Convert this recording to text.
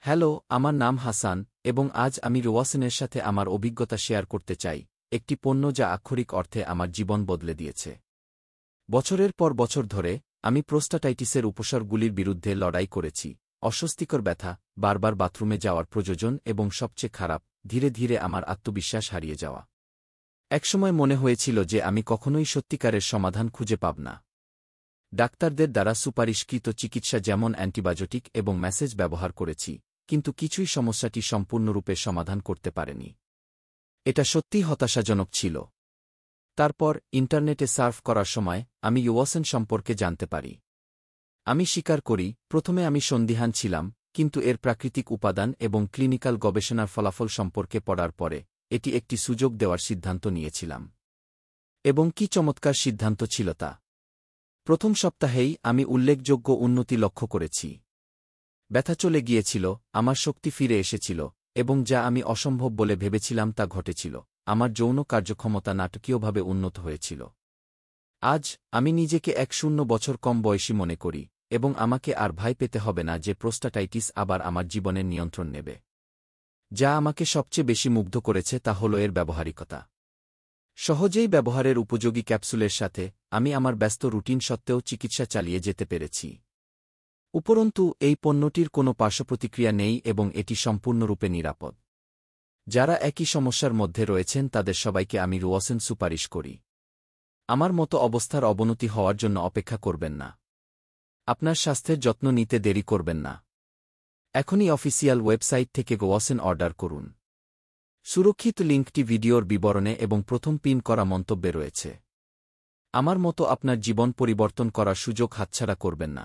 Hello, আমার নাম হাসান এবং আজ আমি রোয়াসেনের সাথে আমার অভিজ্ঞতা শেয়ার করতে চাই, একটি পণ্য যা আক্ষরিক অর্থে আমার জীবন বদলে দিয়েছে। বছরের পর বছর ধরে আমি প্রোস্টাটাইটিসের উপসর্গগুলির বিরুদ্ধে লড়াই করেছি, অস্বস্তিকর ব্যথা, বারবার বাথরুমে যাওয়ার প্রয়োজন এবং সবচেয়ে খারাপ, ধীরে ধীরে আমার আত্মবিশ্বাস হারিয়ে যাওয়া। একসময় মনে হয়েছিল যে আমি কখনোই সত্যিকারের সমাধান খুঁজে পাব না। ডাক্তারদের দ্বারা সুপারিশকৃত চিকিৎসা যেমন অ্যান্টিবায়োটিক এবং ম্যাসেজ ব্যবহার করেছি, কিন্তু কিছুই সমস্যাটি সম্পূর্ণরূপে সমাধান করতে পারেনি। এটা সত্যিই হতাশাজনক ছিল। তারপর ইন্টারনেটে সার্ফ করার সময় আমি ইউওসেন সম্পর্কে জানতে পারি। আমি স্বীকার করি, প্রথমে আমি সন্দিহান ছিলাম, কিন্তু এর প্রাকৃতিক উপাদান এবং ক্লিনিক্যাল গবেষণার ফলাফল সম্পর্কে পড়ার পরে এটি একটি সুযোগ দেওয়ার সিদ্ধান্ত নিয়েছিলাম। এবং কি চমৎকার সিদ্ধান্ত ছিল তা! প্রথম সপ্তাহেই আমি উল্লেখযোগ্য উন্নতি লক্ষ্য করেছি। ব্যথা চলে গিয়েছিল, আমার শক্তি ফিরে এসেছিল, এবং যা আমি অসম্ভব বলে ভেবেছিলাম তা ঘটেছিল। আমার যৌন কার্যক্ষমতা নাটকীয়ভাবে উন্নত হয়েছিল। আজ আমি নিজেকে ১০ বছর কম বয়সী মনে করি, এবং আমাকে আর ভয় পেতে হবে না যে প্রোস্টাটাইটিস আবার আমার জীবনের নিয়ন্ত্রণ নেবে। যা আমাকে সবচেয়ে বেশি মুগ্ধ করেছে তা হল এর ব্যবহারিকতা। সহজেই ব্যবহারের উপযোগী ক্যাপসুলের সাথে আমি আমার ব্যস্ত রুটিন সত্ত্বেও চিকিৎসা চালিয়ে যেতে পেরেছি। উপরন্তু এই পণ্যটির কোনো পার্শ্বপ্রতিক্রিয়া নেই এবং এটি সম্পূর্ণরূপে নিরাপদ। যারা একই সমস্যার মধ্যে রয়েছেন তাদের সবাইকে আমি রোয়াসেন সুপারিশ করি। আমার মতো অবস্থার অবনতি হওয়ার জন্য অপেক্ষা করবেন না। আপনার স্বাস্থ্যের যত্ন নিতে দেরি করবেন না। এখনই অফিসিয়াল ওয়েবসাইট থেকে রোয়াসেন অর্ডার করুন। সুরক্ষিত লিঙ্কটি ভিডিওর বিবরণে এবং প্রথম পিন করা মন্তব্যে রয়েছে। আমার মতো আপনার জীবন পরিবর্তন করার সুযোগ হাতছাড়া করবেন না।